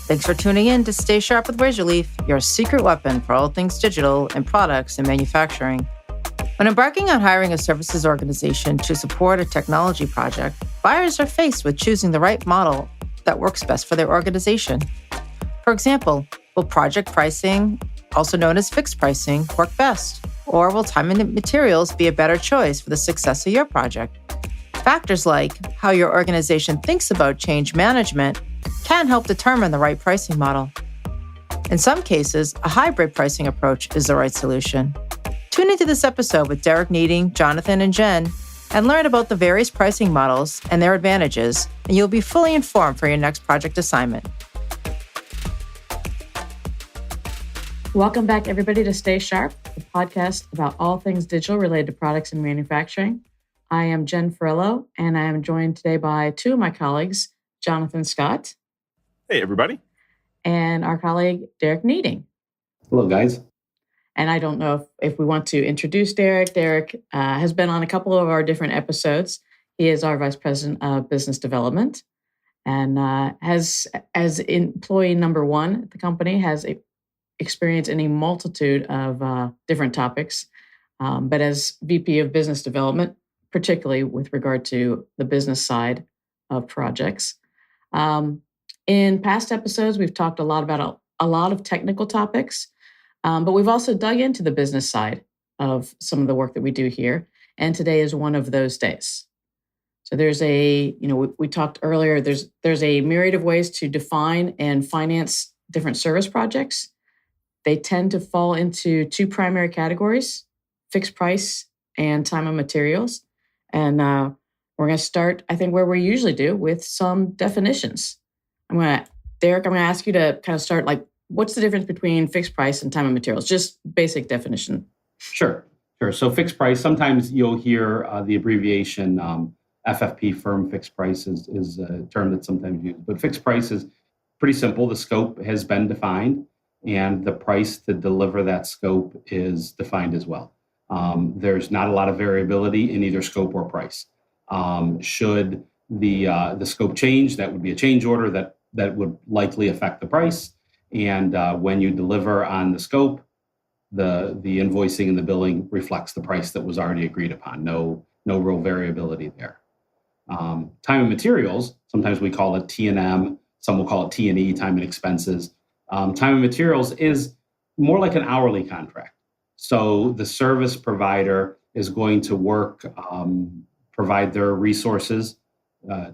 Thanks for tuning in to Stay Sharp with Razorleaf, your secret weapon for all things digital in products and manufacturing. When embarking on hiring a services organization to support a technology project, buyers are faced with choosing the right model that works best for their organization. For example, will project pricing, also known as fixed pricing, work best? Or will time and materials be a better choice for the success of your project? Factors like how your organization thinks about change management can help determine the right pricing model. In some cases, a hybrid pricing approach is the right solution. Tune into this episode with Derek Neiding, Jonathan, and Jen, and learn about the various pricing models and their advantages, and you'll be fully informed for your next project assignment. Welcome back, everybody, to Stay Sharp, the podcast about all things digital related to products and manufacturing. I am Jen Ferello, and I am joined today by two of my colleagues, Jonathan Scott. Hey, everybody. And our colleague, Derek Neiding. Hello, guys. And I don't know if we want to introduce Derek. Derek has been on a couple of our different episodes. He is our Vice President of Business Development and has, as employee number one at the company, has experience in a multitude of different topics. But as VP of Business Development, particularly with regard to the business side of projects. In past episodes, we've talked a lot about a lot of technical topics, but we've also dug into the business side of some of the work that we do here. And today is one of those days. So there's we talked earlier, there's a myriad of ways to define and finance different service projects. They tend to fall into two primary categories, fixed price and time and materials. And we're going to start, I think, where we usually do with some definitions. Derek, I'm going to ask you to kind of start, what's the difference between fixed price and time and materials? Just basic definition. Sure. So fixed price, sometimes you'll hear the abbreviation FFP, firm fixed price is a term that's sometimes used. But fixed price is pretty simple. The scope has been defined, and the price to deliver that scope is defined as well. There's not a lot of variability in either scope or price. Should the scope change, that would be a change order that would likely affect the price. And when you deliver on the scope, the invoicing and the billing reflects the price that was already agreed upon. No real variability there. Time and materials, sometimes we call it T&M, some will call it T&E, time and expenses. Time and materials is more like an hourly contract. So the service provider is going to work, provide their resources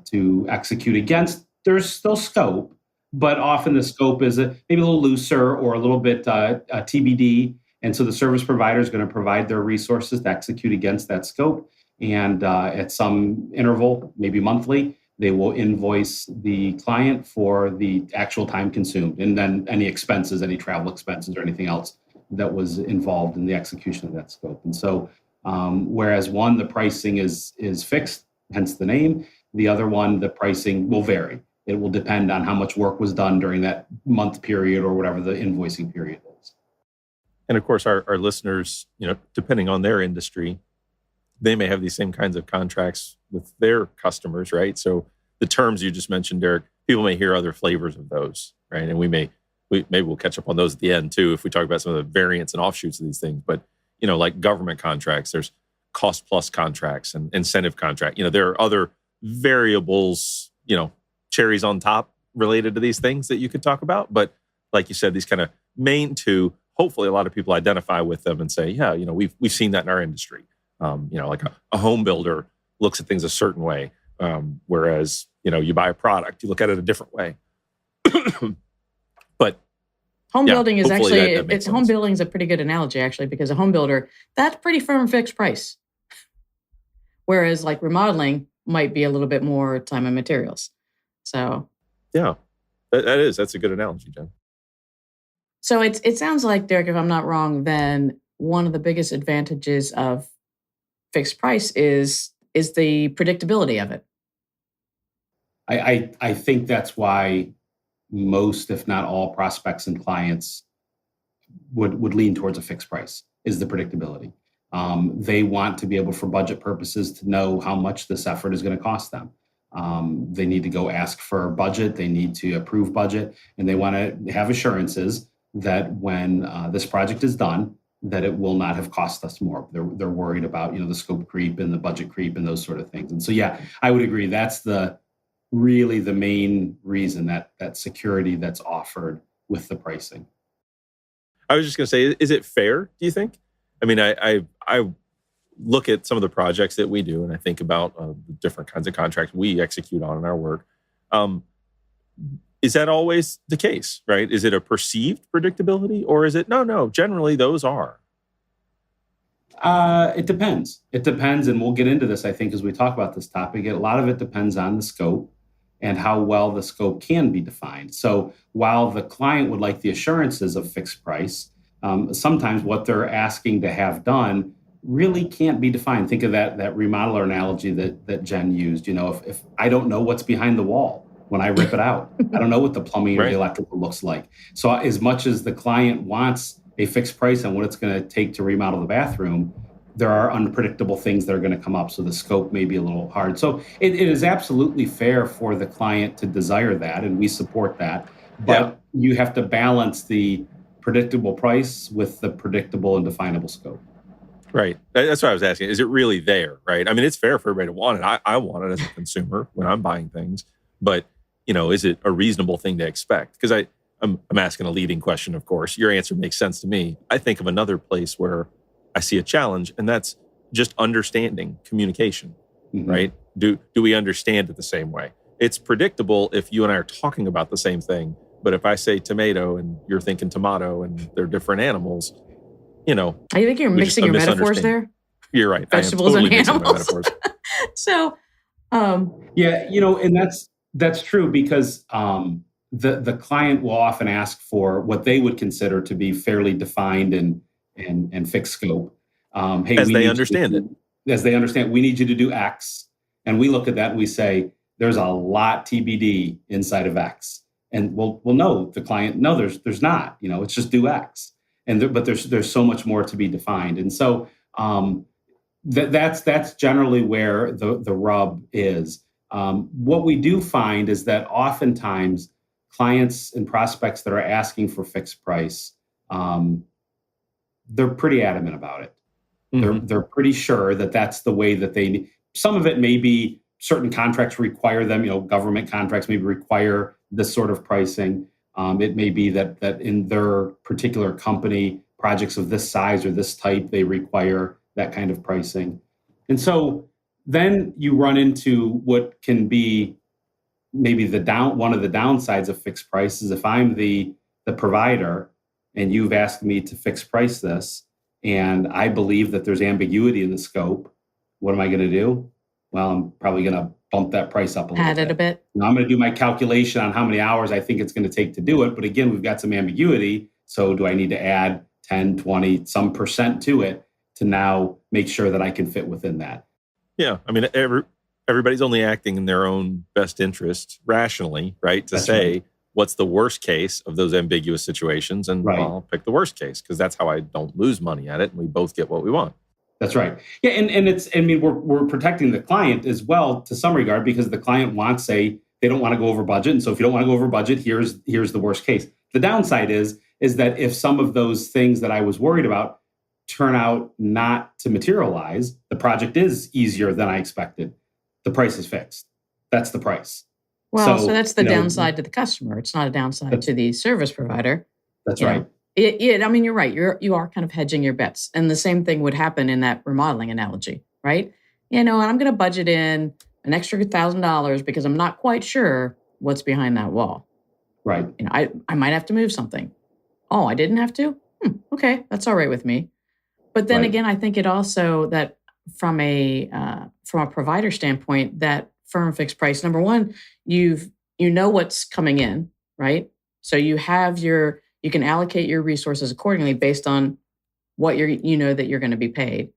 to execute against. There's still scope, but often the scope is maybe a little looser or a little bit TBD. And so the service provider is going to provide their resources to execute against that scope. And at some interval, maybe monthly, they will invoice the client for the actual time consumed, and then any expenses, any travel expenses or anything else that was involved in the execution of that scope. And so whereas one, the pricing is fixed, hence the name, the other one, the pricing will vary. It will depend on how much work was done during that month period or whatever the invoicing period is. And of course, our listeners, depending on their industry, they may have these same kinds of contracts with their customers, right? So the terms you just mentioned, Derek, people may hear other flavors of those, right? And maybe we'll catch up on those at the end too, if we talk about some of the variants and offshoots of these things. But, like government contracts, there's cost plus contracts and incentive contract. There are other variables, cherries on top related to these things that you could talk about. But like you said, these kind of main two, hopefully a lot of people identify with them and say, yeah, we've seen that in our industry. Like a home builder looks at things a certain way, whereas, you buy a product, you look at it a different way. But home building is actually, home building is a pretty good analogy, actually, because a home builder, that's pretty firm fixed price. Whereas like remodeling might be a little bit more time and materials. So. Yeah, that's a good analogy, Jen. So it sounds like, Derek, if I'm not wrong, then one of the biggest advantages of fixed price is the predictability of it. I think that's why most, if not all, prospects and clients would lean towards a fixed price, is the predictability. They want to be able, for budget purposes, to know how much this effort is going to cost them. They need to go ask for a budget. They need to approve budget, and they want to have assurances that when this project is done, that it will not have cost us more. They're worried about the scope creep and the budget creep and those sort of things. And so yeah, I would agree. That's really the main reason that security that's offered with the pricing. I was just going to say, is it fair, do you think? I mean, I look at some of the projects that we do, and I think about the different kinds of contracts we execute on in our work. Is that always the case, right? Is it a perceived predictability, or is it, no, generally those are? It depends. It depends, and we'll get into this, I think, as we talk about this topic. A lot of it depends on the scope and how well the scope can be defined. So while the client would like the assurances of fixed price, sometimes what they're asking to have done really can't be defined. Think of that remodeler analogy that Jen used. If I don't know what's behind the wall when I rip it out, I don't know what the plumbing or the electrical looks like. So as much as the client wants a fixed price on what it's going to take to remodel the bathroom, there are unpredictable things that are going to come up. So the scope may be a little hard. So it is absolutely fair for the client to desire that, and we support that. But you have to balance the predictable price with the predictable and definable scope. Right. That's what I was asking. Is it really there, right? I mean, it's fair for everybody to want it. I want it as a consumer when I'm buying things. But, is it a reasonable thing to expect? Because I'm asking a leading question, of course. Your answer makes sense to me. I think of another place where I see a challenge, and that's just understanding communication, right? Do we understand it the same way? It's predictable if you and I are talking about the same thing. But if I say tomato and you're thinking tomato and they're different animals, I think you're mixing your metaphors there. You're right. Vegetables I am totally and animals. mixing my metaphors. So, and that's true because the client will often ask for what they would consider to be fairly defined and fixed scope. As they understand it. As they understand, we need you to do X. And we look at that and we say, there's a lot TBD inside of X. And we'll know the client, no, there's not, it's just do X. But there's so much more to be defined. And so that's generally where the rub is. What we do find is that oftentimes clients and prospects that are asking for fixed price, they're pretty adamant about it. They're pretty sure that that's the way that they need. Some of it may be certain contracts require them, government contracts maybe require this sort of pricing. It may be that in their particular company, projects of this size or this type, they require that kind of pricing. And so then you run into what can be maybe one of the downsides of fixed price is if I'm the provider and you've asked me to fix price this, and I believe that there's ambiguity in the scope, what am I going to do? Well, I'm probably going to bump that price up a little bit. Add it a bit. Now I'm going to do my calculation on how many hours I think it's going to take to do it. But again, we've got some ambiguity. So do I need to add 10, 20, some percent to it to now make sure that I can fit within that? Yeah. I mean, everybody's only acting in their own best interest rationally, right? To say, what's the worst case of those ambiguous situations? And I'll pick the worst case because that's how I don't lose money at it. And we both get what we want. That's right. Yeah, and we're protecting the client as well to some regard because the client wants they don't want to go over budget. And so if you don't want to go over budget, here's the worst case. The downside is that if some of those things that I was worried about turn out not to materialize, the project is easier than I expected. The price is fixed. That's the price. Well, so that's the downside to the customer. It's not a downside to the service provider. That's right. I mean, you're right. You are kind of hedging your bets. And the same thing would happen in that remodeling analogy, right? And I'm going to budget in an extra $1,000 because I'm not quite sure what's behind that wall. Right. I might have to move something. Oh, I didn't have to? Okay, that's all right with me. But then again, I think it also that from a provider standpoint, that firm fixed price, number one, you know what's coming in, right? So you can allocate your resources accordingly based on what that you're going to be paid.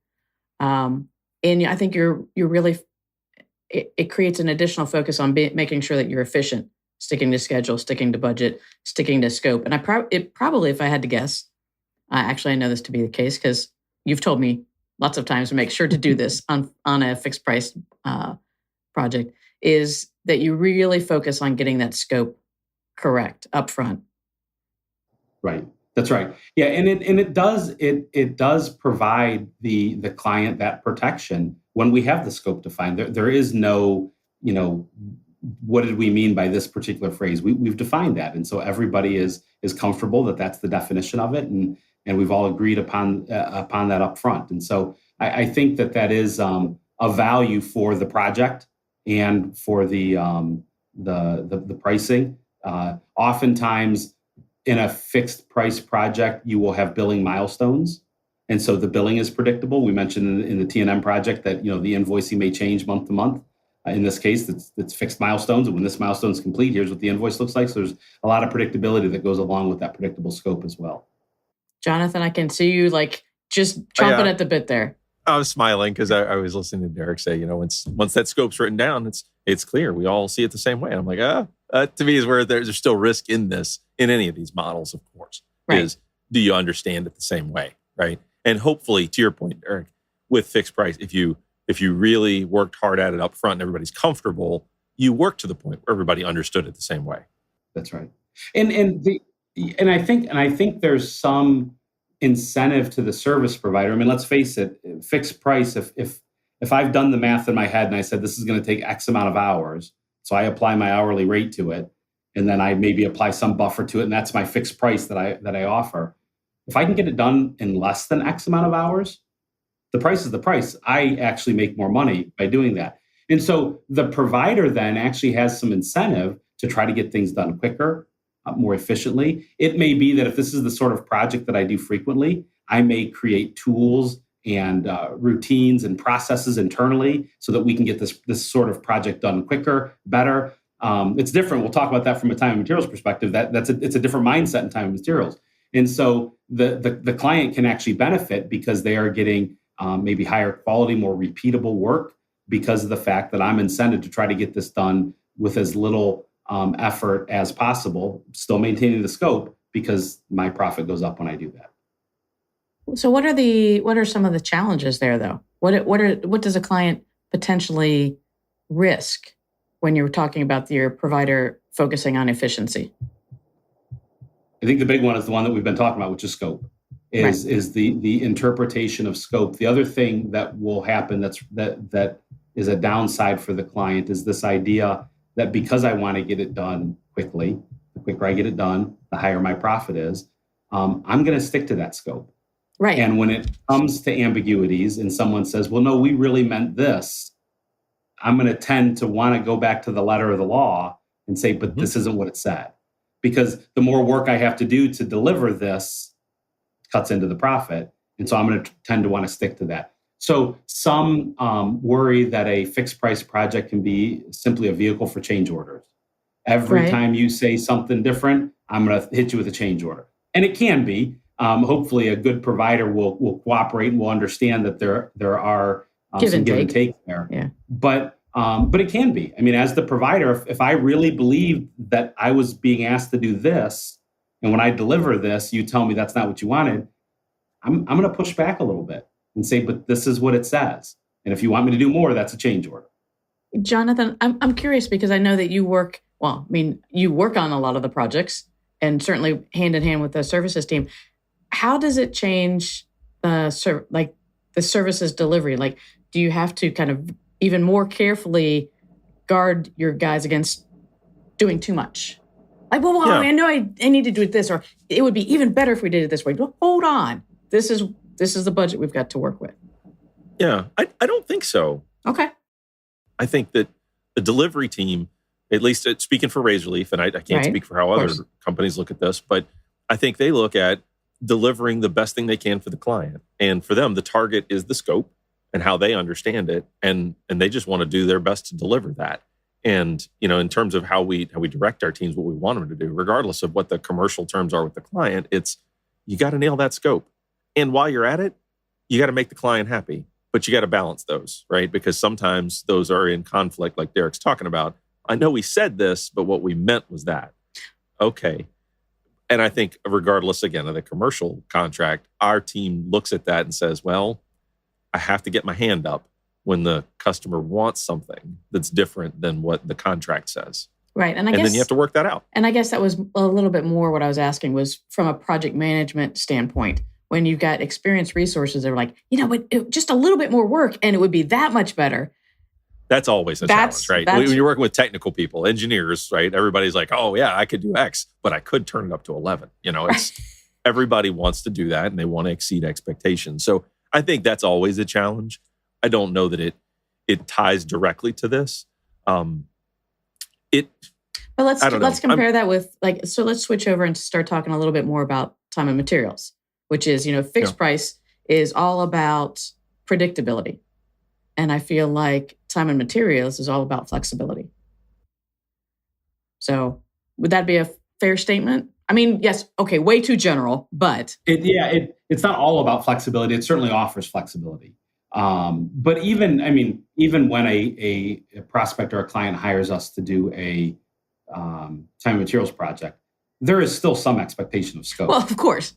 And I think you're really, it creates an additional focus on making sure that you're efficient, sticking to schedule, sticking to budget, sticking to scope. And probably, if I had to guess, actually I know this to be the case because you've told me lots of times to make sure to do this on a fixed price project. is that you really focus on getting that scope correct up front. Right. That's right. Yeah, and it does provide the client that protection when we have the scope defined. There is no, what did we mean by this particular phrase? We've defined that, and so everybody is comfortable that that's the definition of it, and we've all agreed upon that up front. And so I think that is a value for the project and for the pricing. Oftentimes, in a fixed price project, you will have billing milestones. And so the billing is predictable. We mentioned in the T&M project that, the invoicing may change month to month. In this case, it's fixed milestones. And when this milestone is complete, here's what the invoice looks like. So there's a lot of predictability that goes along with that predictable scope as well. Jonathan, I can see you just chomping at the bit there. I was smiling because I was listening to Derek say, once that scope's written down, it's clear. We all see it the same way. And I'm like, to me is where there's still risk in this, in any of these models, of course, right. Is do you understand it the same way, right? And hopefully, to your point, Derek, with fixed price, if you really worked hard at it up front and everybody's comfortable, you work to the point where everybody understood it the same way. That's right. And I think there's some incentive to the service provider. I mean, let's face it, fixed price, if I've done the math in my head and I said this is going to take X amount of hours, so I apply my hourly rate to it, and then I maybe apply some buffer to it, and that's my fixed price that I offer. If I can get it done in less than X amount of hours, the price is the price. I actually make more money by doing that. And so the provider then actually has some incentive to try to get things done quicker, more efficiently. It may be that if this is the sort of project that I do frequently, I may create tools and routines and processes internally so that we can get this sort of project done quicker, better. It's different. We'll talk about that from a time and materials perspective. It's a different mindset in time and materials. And so the client can actually benefit because they are getting maybe higher quality, more repeatable work because of the fact that I'm incented to try to get this done with as little effort as possible, still maintaining the scope because my profit goes up when I do that. So what are some of the challenges there though? What does a client potentially risk when you're talking about your provider focusing on efficiency? I think the big one is the one that we've been talking about, which is scope. Is the interpretation of scope. The other thing that will happen that is a downside for the client is this idea that because I want to get it done quickly, the quicker I get it done, the higher my profit is. I'm going to stick to that scope. Right. And when it comes to ambiguities and someone says, well, no, we really meant this, I'm going to tend to want to go back to the letter of the law and say, but this isn't what it said. Because the more work I have to do to deliver this cuts into the profit. And so I'm going to tend to want to stick to that. So some worry that a fixed price project can be simply a vehicle for change orders. Every time you say something different, I'm going to hit you with a change order. And it can be. Hopefully a good provider will cooperate and will understand that there are some give and take there. Yeah. But it can be. I mean, as the provider, if I really believe that I was being asked to do this, and when I deliver this, you tell me that's not what you wanted, I'm going to push back a little bit and say, but this is what it says. And if you want me to do more, that's a change order. Jonathan, I'm curious because I know that you work on a lot of the projects and certainly hand in hand with the services team. How does it change the services delivery? Like, do you have to kind of even more carefully guard your guys against doing too much? Like, I know I need to do it this, or it would be even better if we did it this way. But hold on. This is the budget we've got to work with. Yeah, I don't think so. Okay. I think that the delivery team, at least speaking for Razorleaf, and I can't speak for how other companies look at this, but I think they look at delivering the best thing they can for the client. And for them, the target is the scope and how they understand it. And they just want to do their best to deliver that. And, in terms of how we direct our teams, what we want them to do, regardless of what the commercial terms are with the client, it's you got to nail that scope. And while you're at it, you got to make the client happy, but you got to balance those, right? Because sometimes those are in conflict, like Derek's talking about. I know we said this, but what we meant was that. Okay. And I think regardless, again, of the commercial contract, our team looks at that and says, well, I have to get my hand up when the customer wants something that's different than what the contract says. Right. And then you have to work that out. And I guess that was a little bit more what I was asking was from a project management standpoint. When you've got experienced resources that are like, just a little bit more work and it would be that much better. That's always a challenge, right? When you're working with technical people, engineers, right? Everybody's like, oh yeah, I could do X, but I could turn it up to 11. It's everybody wants to do that and they want to exceed expectations. So I think that's always a challenge. I don't know that it ties directly to this. But let's compare that with so let's switch over and start talking a little bit more about time and materials, which is, fixed price is all about predictability. And I feel like time and materials is all about flexibility. So would that be a fair statement? I mean, yes, okay, way too general, but... It's not all about flexibility. It certainly offers flexibility. But even when a prospect or a client hires us to do a time and materials project, there is still some expectation of scope. Well, of course.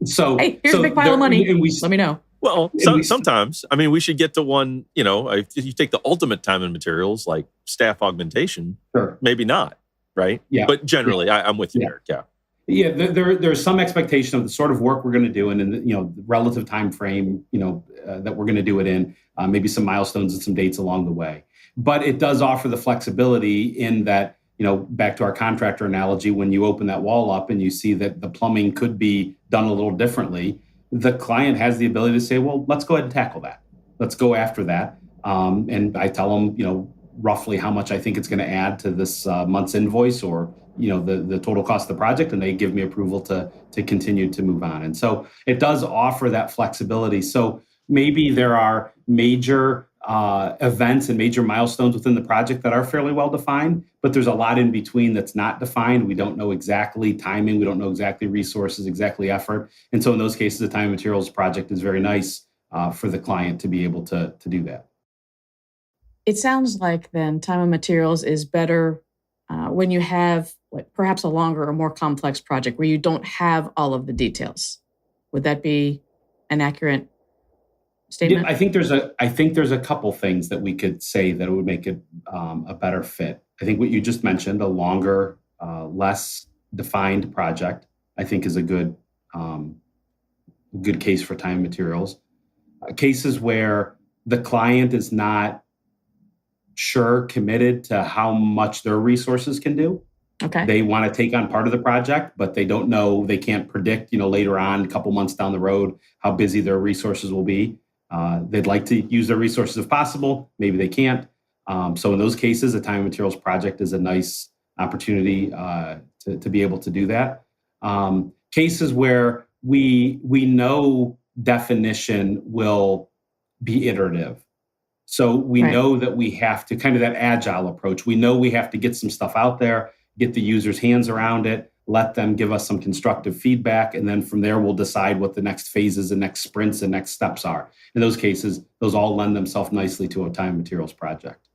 So hey, here's a big pile of money. Let me know. Well, sometimes, we should get to one, if you take the ultimate time and materials, like staff augmentation, sure. Maybe not, right? Yeah. But generally, I'm with you, Eric. Yeah. Yeah, there's some expectation of the sort of work we're going to do and in the relative time frame, that we're going to do it in, maybe some milestones and some dates along the way. But it does offer the flexibility in that, back to our contractor analogy, when you open that wall up and you see that the plumbing could be done a little differently, the client has the ability to say, well, let's go ahead and tackle that. Let's go after that. And I tell them, roughly how much I think it's going to add to this month's invoice or, the total cost of the project. And they give me approval to continue to move on. And so it does offer that flexibility. So maybe there are major events and major milestones within the project that are fairly well defined, but there's a lot in between that's not defined. We don't know exactly timing. We don't know exactly resources, exactly effort. And so in those cases, the time and materials project is very nice for the client to be able to do that. It sounds like then time and materials is better when you have perhaps a longer or more complex project where you don't have all of the details. Would that be an accurate statement? Yeah, I think there's a couple things that we could say that it would make it a better fit. I think what you just mentioned, a longer, less defined project, I think is a good case for time and materials. Cases where the client is not committed to how much their resources can do. Okay. They want to take on part of the project, but they don't know, they can't predict, later on, a couple months down the road, how busy their resources will be. They'd like to use their resources if possible. Maybe they can't. So in those cases, a time and materials project is a nice opportunity to be able to do that. Cases where we know definition will be iterative. So we know that we have to kind of that agile approach. We know we have to get some stuff out there, get the user's hands around it, let them give us some constructive feedback. And then from there, we'll decide what the next phases and next sprints and next steps are. In those cases, those all lend themselves nicely to a time and materials project.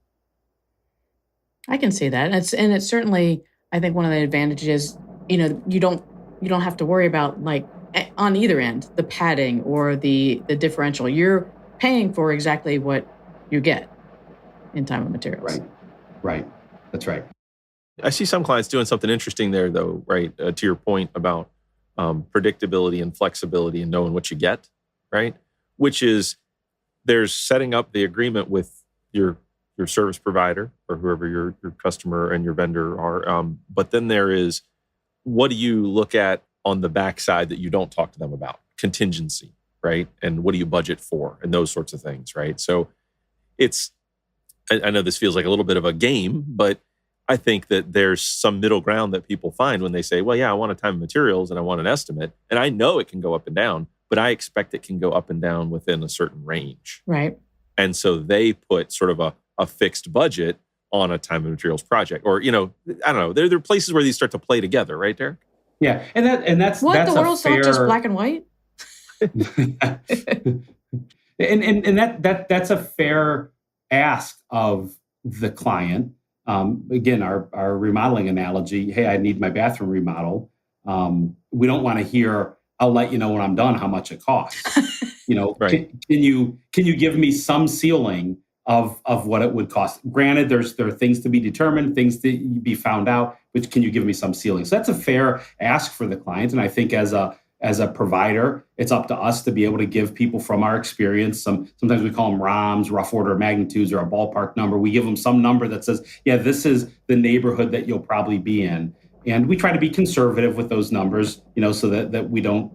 I can see that. It's certainly, I think one of the advantages, you don't have to worry about on either end, the padding or the differential. You're paying for exactly what you get in time and materials. Right. That's right. I see some clients doing something interesting there, though, right? To your point about predictability and flexibility and knowing what you get, right? Which is there's setting up the agreement with your service provider or whoever your customer and your vendor are. But then there is, what do you look at on the backside that you don't talk to them about? Contingency, right? And what do you budget for? And those sorts of things, right? So I know this feels like a little bit of a game, but I think that there's some middle ground that people find when they say, well, yeah, I want a time and materials and I want an estimate. And I know it can go up and down, but I expect it can go up and down within a certain range. Right. And so they put sort of a fixed budget on a time and materials project. Or, I don't know, there are places where these start to play together, right, Derek? Yeah. That's what, that's the world's not just black and white? and that's a fair ask of the client. Again, our remodeling analogy, hey, I need my bathroom remodeled. We don't want to hear, I'll let you know when I'm done how much it costs. Right. Can you give me some ceiling of what it would cost. Granted, there are things to be determined, things to be found out, which can you give me some ceiling? So that's a fair ask for the client. And I think as a provider, it's up to us to be able to give people from our experience sometimes we call them ROMs, rough order of magnitudes, or a ballpark number. We give them some number that says, yeah, this is the neighborhood that you'll probably be in. And we try to be conservative with those numbers, so that we don't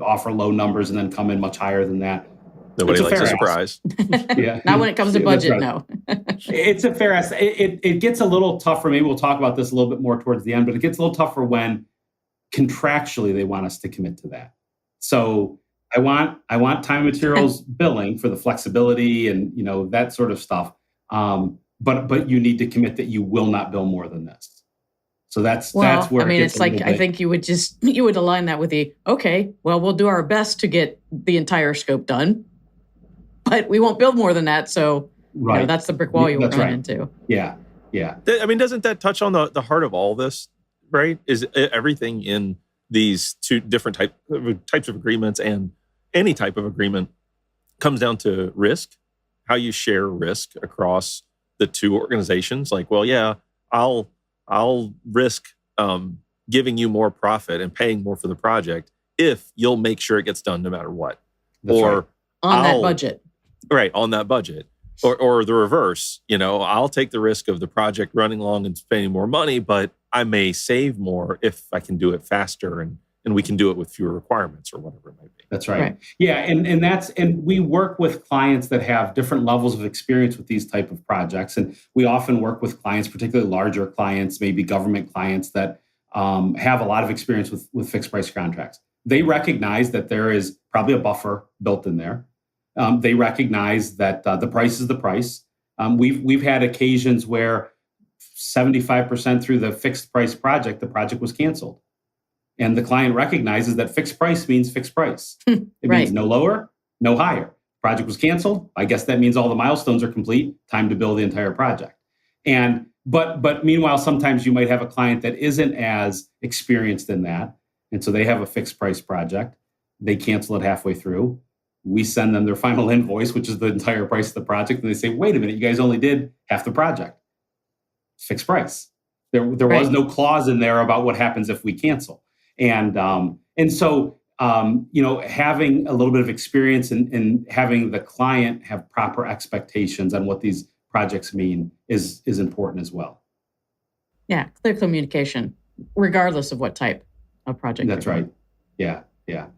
offer low numbers and then come in much higher than that. Nobody likes a surprise. Yeah. Not when it comes to budget, right. No. It's a fair ask. It gets a little tougher. Maybe we'll talk about this a little bit more towards the end, but it gets a little tougher when contractually they want us to commit to that. So I want time and materials billing for the flexibility and that sort of stuff. But you need to commit that you will not bill more than this. So that's where it's like I think you would align that with we'll do our best to get the entire scope done, but we won't build more than that. So that's the brick wall you run into. Yeah. I mean, doesn't that touch on the heart of all this? Right? Is everything in these two different types of agreements and any type of agreement comes down to risk, how you share risk across the two organizations. Like, well, yeah, I'll risk giving you more profit and paying more for the project if you'll make sure it gets done no matter what. That's right. On that budget. Right, on that budget. Or the reverse, I'll take the risk of the project running long and spending more money, but I may save more if I can do it faster and we can do it with fewer requirements or whatever it might be. That's right. Yeah, and we work with clients that have different levels of experience with these type of projects. And we often work with clients, particularly larger clients, maybe government clients that have a lot of experience with fixed price contracts. They recognize that there is probably a buffer built in there. They recognize that the price is the price. We've had occasions where 75% through the fixed price project, the project was canceled. And the client recognizes that fixed price means fixed price. It means no lower, no higher. Project was canceled. I guess that means all the milestones are complete. Time to build the entire project. But meanwhile, sometimes you might have a client that isn't as experienced in that. And so they have a fixed price project. They cancel it halfway through. We send them their final invoice, which is the entire price of the project. And they say, wait a minute, you guys only did half the project. Fixed price. There was no clause in there about what happens if we cancel. And so having a little bit of experience and having the client have proper expectations on what these projects mean is important as well. Yeah, clear communication, regardless of what type of project. That's right. Yeah.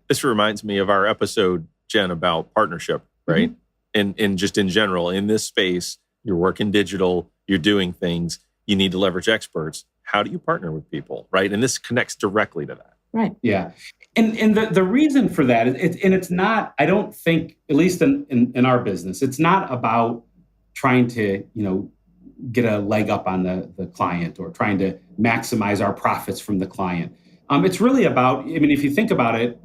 This reminds me of our episode, Jen, about partnership, right? Mm-hmm. And just in general, in this space, you're working digital, you're doing things, you need to leverage experts. How do you partner with people, right? And this connects directly to that. Right. Yeah. And the reason for that, it's not, I don't think, at least in our business, it's not about trying to, get a leg up on the client or trying to maximize our profits from the client. It's really about, if you think about it,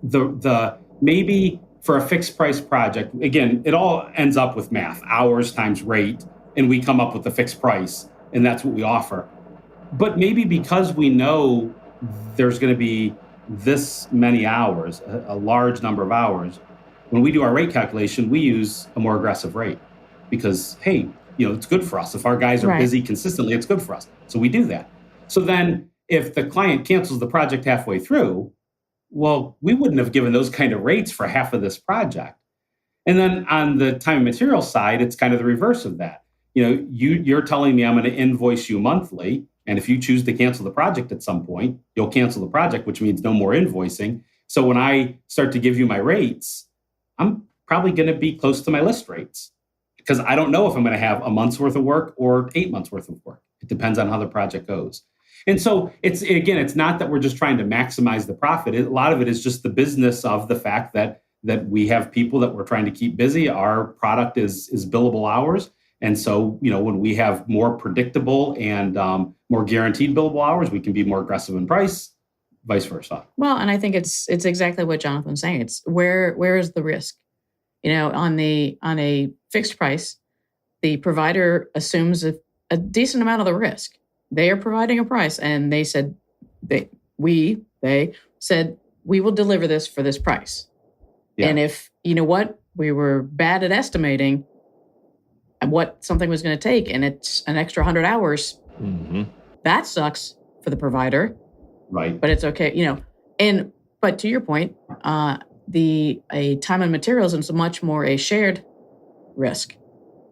the maybe for a fixed price project, again, it all ends up with math, hours times rate, and we come up with a fixed price, and that's what we offer. But maybe because we know there's going to be this many hours, a large number of hours, when we do our rate calculation, we use a more aggressive rate because, hey, it's good for us. If our guys are busy consistently, it's good for us. So we do that. So then if the client cancels the project halfway through, well, we wouldn't have given those kind of rates for half of this project. And then on the time and material side, it's kind of the reverse of that. You're telling me I'm going to invoice you monthly. And if you choose to cancel the project at some point, you'll cancel the project, which means no more invoicing. So when I start to give you my rates, I'm probably going to be close to my list rates because I don't know if I'm going to have a month's worth of work or 8 months worth of work. It depends on how the project goes. And so it's not that we're just trying to maximize the profit. A lot of it is just the business of the fact that we have people that we're trying to keep busy. Our product is billable hours. And so, when we have more predictable and more guaranteed billable hours, we can be more aggressive in price, vice versa. Well, and I think it's exactly what Jonathan's saying. It's where is the risk? On a fixed price, the provider assumes a decent amount of the risk. They are providing a price, and they said they said we will deliver this for this price. Yeah. And if we were bad at estimating, what something was going to take, and it's an extra 100 hours. Mm-hmm. That sucks for the provider, Right. but it's okay, but to your point, a time and materials is much more a shared risk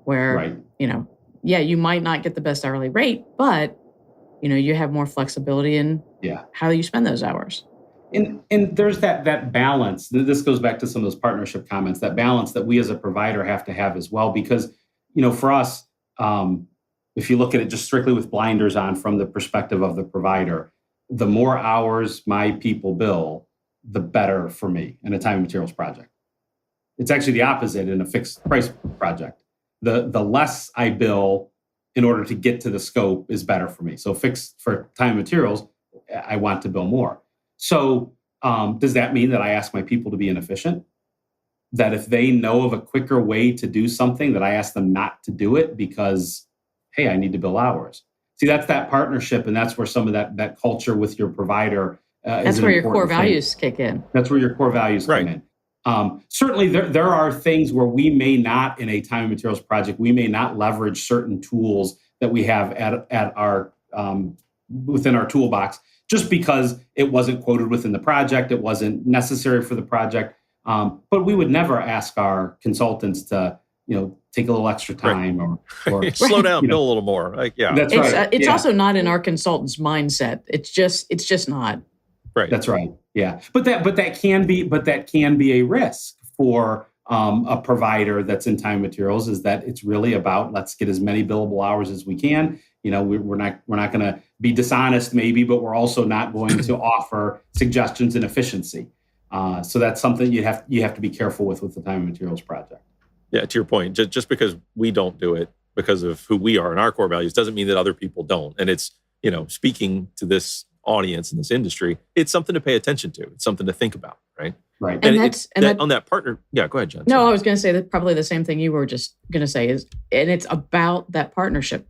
where, Right. You might not get the best hourly rate, but, you have more flexibility in how you spend those hours. And there's that balance. This goes back to some of those partnership comments, that balance that we as a provider have to have as well. Because, for us, if you look at it just strictly with blinders on from the perspective of the provider, the more hours my people bill, the better for me in a time and materials project. It's actually the opposite in a fixed price project. The less I bill in order to get to the scope is better for me. So fixed for time and materials, I want to bill more. So does that mean that I ask my people to be inefficient? That if they know of a quicker way to do something, that I ask them not to do it because, hey, I need to bill hours. See, that's that partnership, and that's where some of that culture with your provider that's where your core values kick in. That's where your core values come in. Certainly, there are things where we may not, in a time and materials project, we may not leverage certain tools that we have at our within our toolbox, just because it wasn't quoted within the project, it wasn't necessary for the project. But we would never ask our consultants to, take a little extra time or slow down, bill a little more. That's right. It's also not in our consultants' mindset. It's just not. Right. That's right. Yeah. But that can be a risk for a provider that's in time materials, is that it's really about, let's get as many billable hours as we can. We're not going to be dishonest maybe, but we're also not going to offer suggestions in efficiency. So that's something you have to be careful with the time and materials project. Yeah, to your point, just because we don't do it because of who we are and our core values doesn't mean that other people don't. And it's, speaking to this audience in this industry, it's something to pay attention to. It's something to think about, right? Right. And on that partner, go ahead, Jen. No, I was going to say that probably the same thing you were just going to say and it's about that partnership.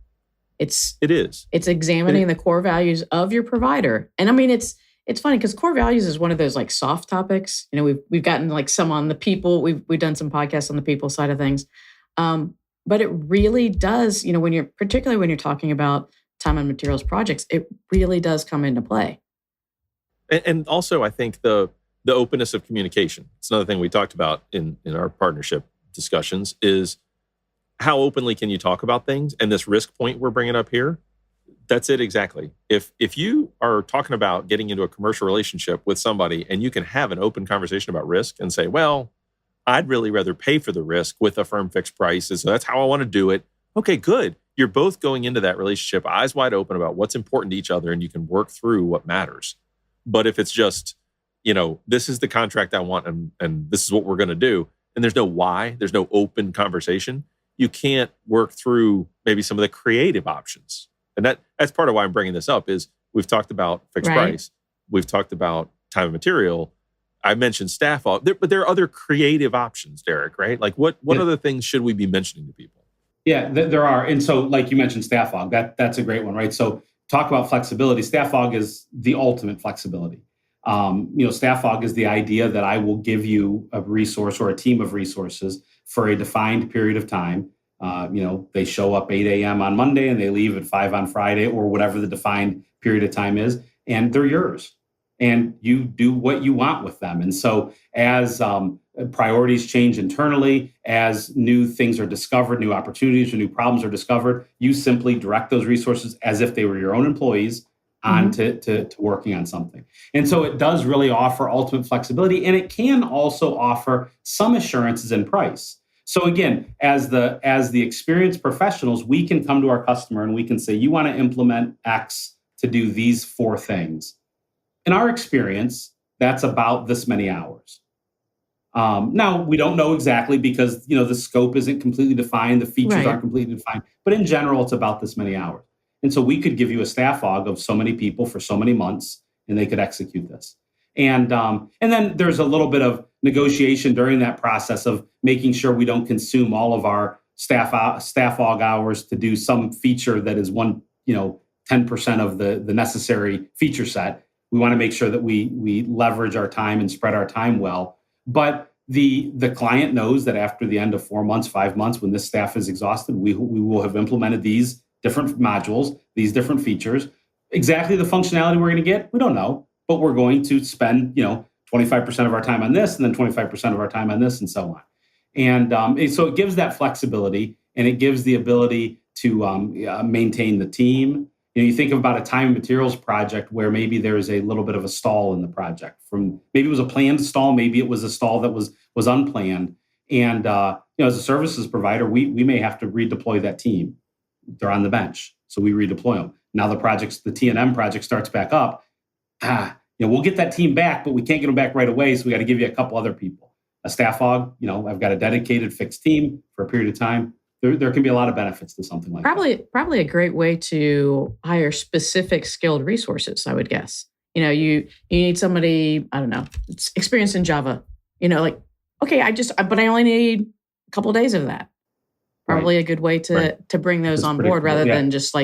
It is. It's examining the core values of your provider. And I mean, it's funny because core values is one of those like soft topics. We've gotten like some on the people. We've done some podcasts on the people side of things. But it really does, particularly when you're talking about time and materials projects, it really does come into play. And also, I think the openness of communication. It's another thing we talked about in our partnership discussions is how openly can you talk about things? And this risk point we're bringing up here, that's it exactly. If you are talking about getting into a commercial relationship with somebody and you can have an open conversation about risk and say, well, I'd really rather pay for the risk with a firm fixed price. So that's how I want to do it. Okay, good. You're both going into that relationship eyes wide open about what's important to each other and you can work through what matters. But if it's just, this is the contract I want and this is what we're going to do, and there's no why, there's no open conversation, you can't work through maybe some of the creative options. And that's part of why I'm bringing this up is we've talked about fixed price. We've talked about time and material. I mentioned staff, but there are other creative options, Derek, right? Like what other things should we be mentioning to people? Yeah, there are. And so like you mentioned staff aug, that's a great one, right? So talk about flexibility. Staff aug is the ultimate flexibility. Staff aug is the idea that I will give you a resource or a team of resources for a defined period of time. They show up 8 a.m. on Monday and they leave at 5 on Friday or whatever the defined period of time is, and they're yours. And you do what you want with them. And so as priorities change internally, as new things are discovered, new opportunities or new problems are discovered, you simply direct those resources as if they were your own employees on to working on something. And so it does really offer ultimate flexibility, and it can also offer some assurances in price. So again, as the experienced professionals, we can come to our customer and we can say, you want to implement X to do these 4 things. In our experience, that's about this many hours. Now, we don't know exactly because the scope isn't completely defined, the features aren't completely defined, but in general, it's about this many hours. And so we could give you a staff aug of so many people for so many months, and they could execute this. And then there's a little bit of negotiation during that process of making sure we don't consume all of our staff aug hours to do some feature that is 10% of the necessary feature set. We want to make sure that we leverage our time and spread our time well. But the client knows that after the end of 4 months, 5 months, when this staff is exhausted, we will have implemented these different modules, these different features. Exactly the functionality we're going to get, we don't know, but we're going to spend 25% of our time on this, and then 25% of our time on this, and so on. And so it gives that flexibility, and it gives the ability to maintain the team. You think about a time and materials project where maybe there is a little bit of a stall in the project. From maybe it was a planned stall, maybe it was a stall that was unplanned. And as a services provider, we may have to redeploy that team. They're on the bench, so we redeploy them. Now the T&M project starts back up. We'll get that team back, but we can't get them back right away. So we got to give you a couple other people. A staff aug, I've got a dedicated fixed team for a period of time. There can be a lot of benefits to something like that. Probably a great way to hire specific skilled resources, I would guess. You need somebody, I don't know, experienced in Java. Okay, but I only need a couple of days of that. Probably a good way to bring those on board rather than just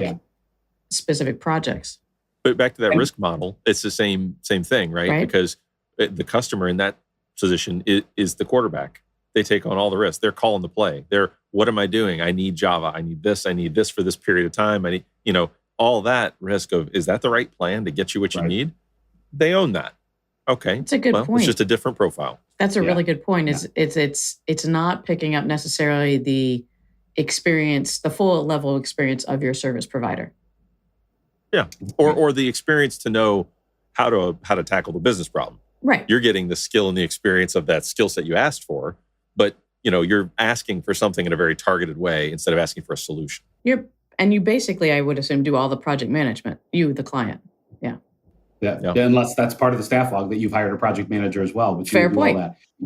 specific projects. But back to that risk model, it's the same thing, right? Because the customer in that position is the quarterback. They take on all the risk. They're calling the play. What am I doing? I need Java. I need this for this period of time. I need, all that risk of, is that the right plan to get you what you need? They own that. Okay. It's a good point. It's just a different profile. That's a really good point. It's not picking up necessarily the experience, the full level of experience of your service provider. Yeah. Or the experience to know how to tackle the business problem. Right. You're getting the skill and the experience of that skill set you asked for, but you're asking for something in a very targeted way instead of asking for a solution. You basically, I would assume, do all the project management, you, the client. Yeah. Unless that's part of the staff log that you've hired a project manager as well. Which fair point.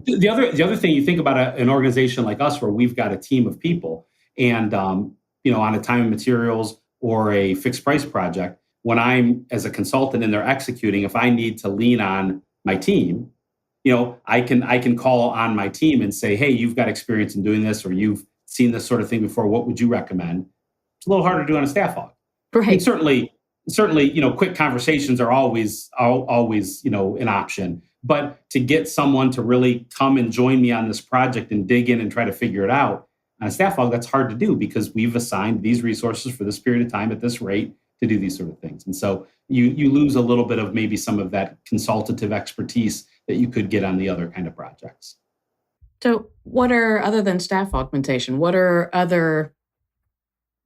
The other thing, you think about an organization like us where we've got a team of people, and on a time and materials or a fixed price project, when I'm as a consultant and they're executing, if I need to lean on my team, I can call on my team and say, hey, you've got experience in doing this, or you've seen this sort of thing before. What would you recommend? It's a little harder to do on a staff log. Right. And certainly, quick conversations are always an option. But to get someone to really come and join me on this project and dig in and try to figure it out on a staff log, that's hard to do because we've assigned these resources for this period of time at this rate to do these sort of things. And so you lose a little bit of maybe some of that consultative expertise that you could get on the other kind of projects. So what are, other than staff augmentation, what are other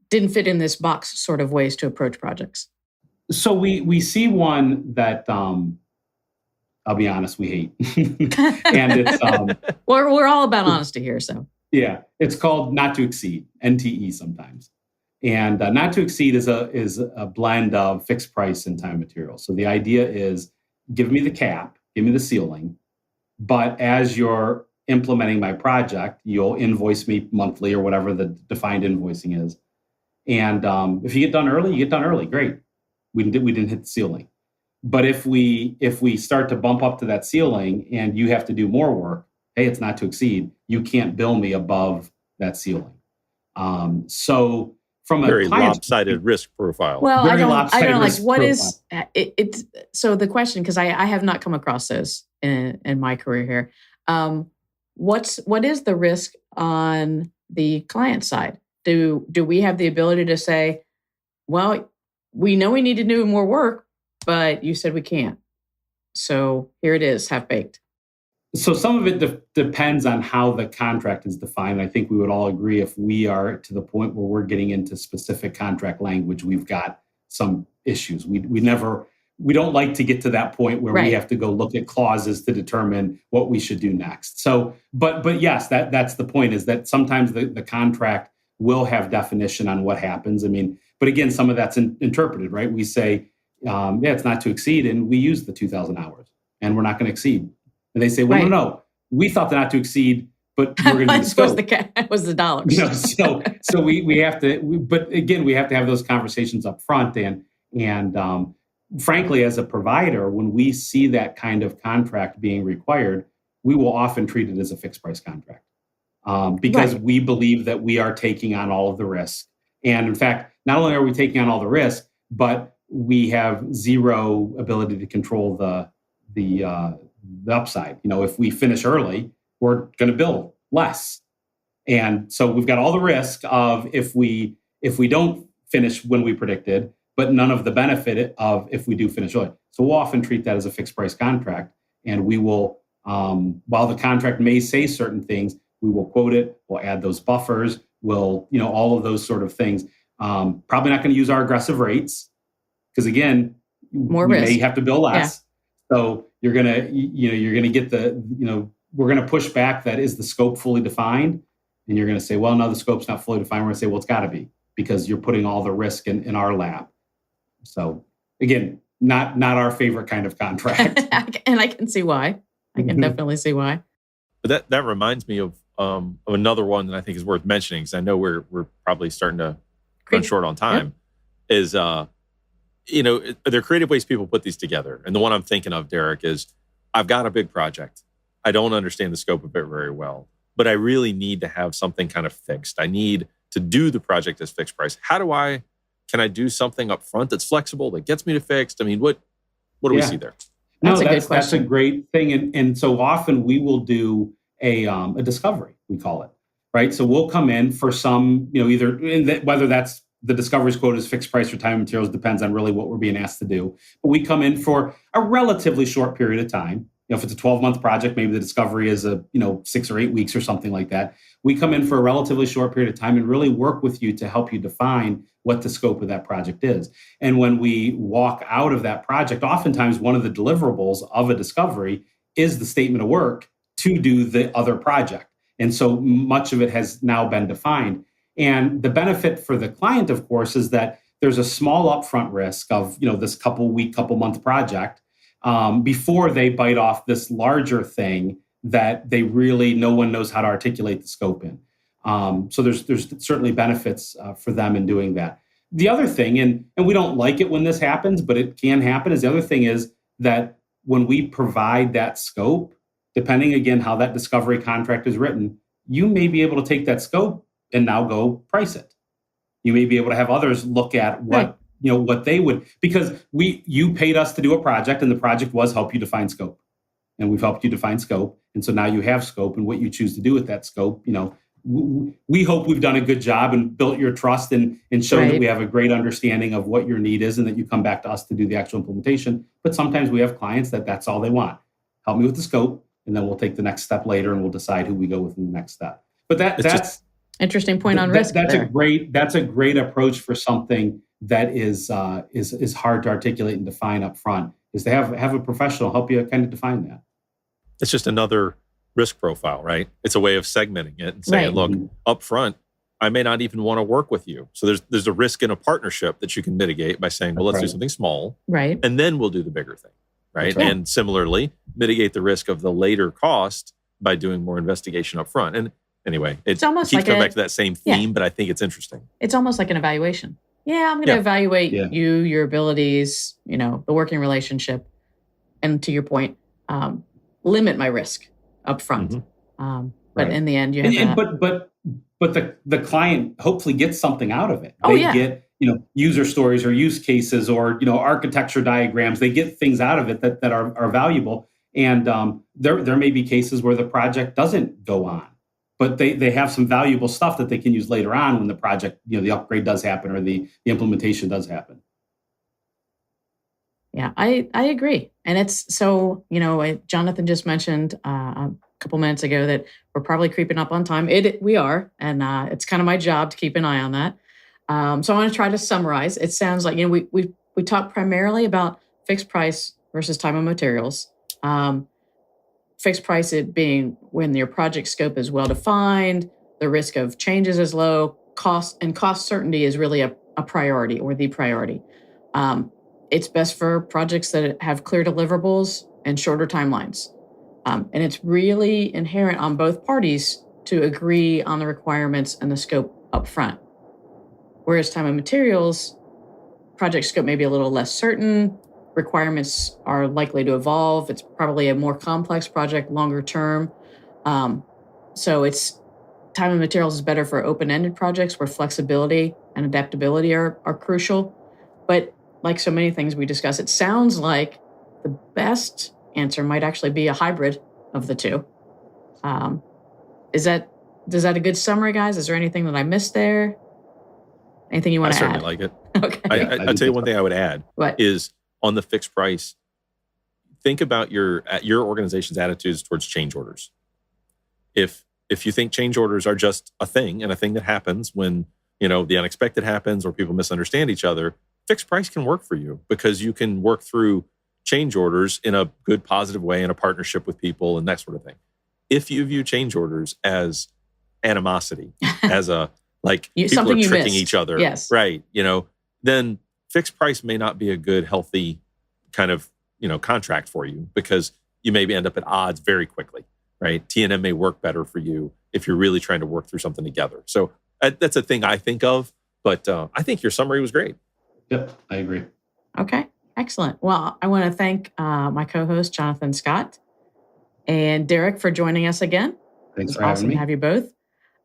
didn't fit in this box sort of ways to approach projects? So we see one that I'll be honest, we hate. And it's we're all about honesty here, so. Yeah, it's called not to exceed, NTE sometimes. And not to exceed is a blend of fixed price and time and material. So the idea is, give me the cap, give me the ceiling, but as you're implementing my project, you'll invoice me monthly or whatever the defined invoicing is. And if you get done early, you get done early. Great, we didn't hit the ceiling. But if we start to bump up to that ceiling and you have to do more work, hey, it's not to exceed. You can't bill me above that ceiling. So from a very lopsided risk profile. Well, I don't like what is it's so the question, because I have not come across this in my career here. What is the risk on the client side? Do we have the ability to say, well, we know we need to do more work, but you said we can't. So here it is, half baked. So some of it depends on how the contract is defined. I think we would all agree if we are to the point where we're getting into specific contract language, we've got some issues. We don't like to get to that point where we have to go look at clauses to determine what we should do next. So, but yes, that's the point, is that sometimes the contract will have definition on what happens. I mean, but again, some of that's interpreted, right? We say, it's not to exceed, and we use the 2,000 hours, and we're not going to exceed. And they say, well, no, we thought the not to exceed, but we're going to do the scope. That was the dollars. So we have to, but again, we have to have those conversations up front. And frankly, as a provider, when we see that kind of contract being required, we will often treat it as a fixed price contract because we believe that we are taking on all of the risk. And in fact, not only are we taking on all the risk, but we have zero ability to control the upside. If we finish early, we're going to bill less. And so we've got all the risk of if we don't finish when we predicted, but none of the benefit of if we do finish early. So we'll often treat that as a fixed price contract. And we will, while the contract may say certain things, we will quote it, we'll add those buffers, we'll, all of those sort of things. Probably not going to use our aggressive rates because again, more we risk. may have to bill less. Yeah. So you're going to get we're going to push back that is the scope fully defined. And you're going to say, well, no, the scope's not fully defined. We're going to say, well, it's got to be because you're putting all the risk in our lap. So again, not our favorite kind of contract. And I can see why. I can definitely see why. But that reminds me of another one that I think is worth mentioning because I know we're probably starting to run short on time. Yep. Is there are creative ways people put these together, and the one I'm thinking of, Derek, is I've got a big project. I don't understand the scope of it very well, but I really need to have something kind of fixed. I need to do the project as fixed price. Can I do something up front that's flexible that gets me to fixed? I mean, what do we see there? That's a great thing. And so often we will do a discovery, we call it, right? So we'll come in for some, whether that's the discovery's quote is fixed price or time and materials, depends on really what we're being asked to do. But we come in for a relatively short period of time. If it's a 12-month project, maybe the discovery is 6 or 8 weeks or something like that. We come in for a relatively short period of time and really work with you to help you define what the scope of that project is. And when we walk out of that project, oftentimes one of the deliverables of a discovery is the statement of work to do the other project. And so much of it has now been defined. And the benefit for the client, of course, is that there's a small upfront risk of this couple month project before they bite off this larger thing that they really no one knows how to articulate the scope in. So there's certainly benefits for them in doing that. The other thing, and we don't like it when this happens, but it can happen, is the other thing is that when we provide that scope, depending again how that discovery contract is written, you may be able to take that scope and now go price it. You may be able to have others look at what they would, because you paid us to do a project and the project was help you define scope. And we've helped you define scope. And so now you have scope, and what you choose to do with that scope, we hope we've done a good job and built your trust and shown that we have a great understanding of what your need is and that you come back to us to do the actual implementation. But sometimes we have clients that's all they want. Help me with the scope, and then we'll take the next step later and we'll decide who we go with in the next step. But that's interesting point on risk. That's a great approach for something that is hard to articulate and define up front, is to have a professional help you kind of define that. It's just another risk profile, right? It's a way of segmenting it and saying, look, up front, I may not even want to work with you. So there's a risk in a partnership that you can mitigate by saying, well, let's do something small, right? And then we'll do the bigger thing, right? And similarly, mitigate the risk of the later cost by doing more investigation up front. And anyway, it keeps coming back to that same theme, but I think it's interesting. It's almost like an evaluation. Yeah, I'm going to evaluate you, your abilities, the working relationship, and to your point, limit my risk up front. But in the end, you have but the client hopefully gets something out of it. They get user stories or use cases or architecture diagrams. They get things out of it that are valuable. And there may be cases where the project doesn't go on, but they have some valuable stuff that they can use later on when the project, the upgrade does happen or the implementation does happen. Yeah, I agree. And it's so, Jonathan just mentioned a couple minutes ago that we're probably creeping up on time. We are, and it's kind of my job to keep an eye on that. So I want to try to summarize. It sounds like, we talked primarily about fixed price versus time and materials. Fixed price, it being when your project scope is well-defined, the risk of changes is low, cost certainty is really a priority or the priority. It's best for projects that have clear deliverables and shorter timelines. And it's really inherent on both parties to agree on the requirements and the scope up front. Whereas time and materials, project scope may be a little less certain, requirements are likely to evolve. It's probably a more complex project, longer term. So it's time and materials is better for open-ended projects where flexibility and adaptability are crucial. But like so many things we discuss, it sounds like the best answer might actually be a hybrid of the two. Is that a good summary, guys? Is there anything that I missed there? Anything you want to add? I certainly like it. Okay. I'll tell you one thing I would add is on the fixed price, think about your organization's attitudes towards change orders. If you think change orders are just a thing and a thing that happens when, the unexpected happens or people misunderstand each other, fixed price can work for you because you can work through change orders in a good, positive way in a partnership with people and that sort of thing. If you view change orders as animosity, as a people are tricking each other, yes, right? Then fixed price may not be a good, healthy kind of contract for you because you may end up at odds very quickly, right? T&M may work better for you if you're really trying to work through something together. So that's a thing I think of, but I think your summary was great. Yep, I agree. Okay, excellent. Well, I want to thank my co-host, Jonathan Scott, and Derek for joining us again. Thanks for having me. Awesome to have you both.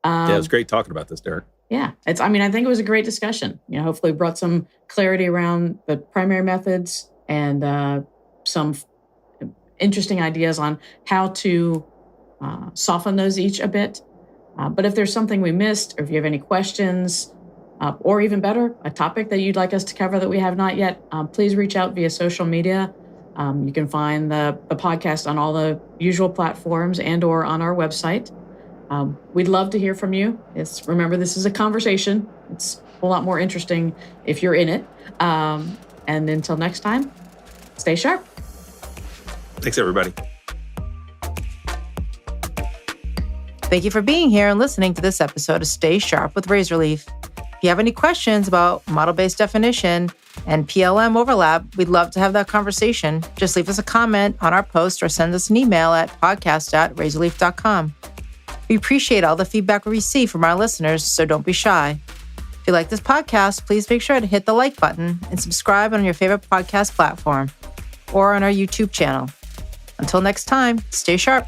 Yeah, it was great talking about this, Derek. Yeah, I think it was a great discussion. Hopefully brought some clarity around the primary methods and some interesting ideas on how to soften those each a bit. But if there's something we missed, or if you have any questions, or even better, a topic that you'd like us to cover that we have not yet, please reach out via social media. You can find the podcast on all the usual platforms and or on our website. We'd love to hear from you. Remember, this is a conversation. It's a whole lot more interesting if you're in it. And until next time, stay sharp. Thanks, everybody. Thank you for being here and listening to this episode of Stay Sharp with Razorleaf. If you have any questions about model-based definition and PLM overlap, we'd love to have that conversation. Just leave us a comment on our post or send us an email at podcast@razorleaf.com. We appreciate all the feedback we receive from our listeners, so don't be shy. If you like this podcast, please make sure to hit the like button and subscribe on your favorite podcast platform or on our YouTube channel. Until next time, stay sharp.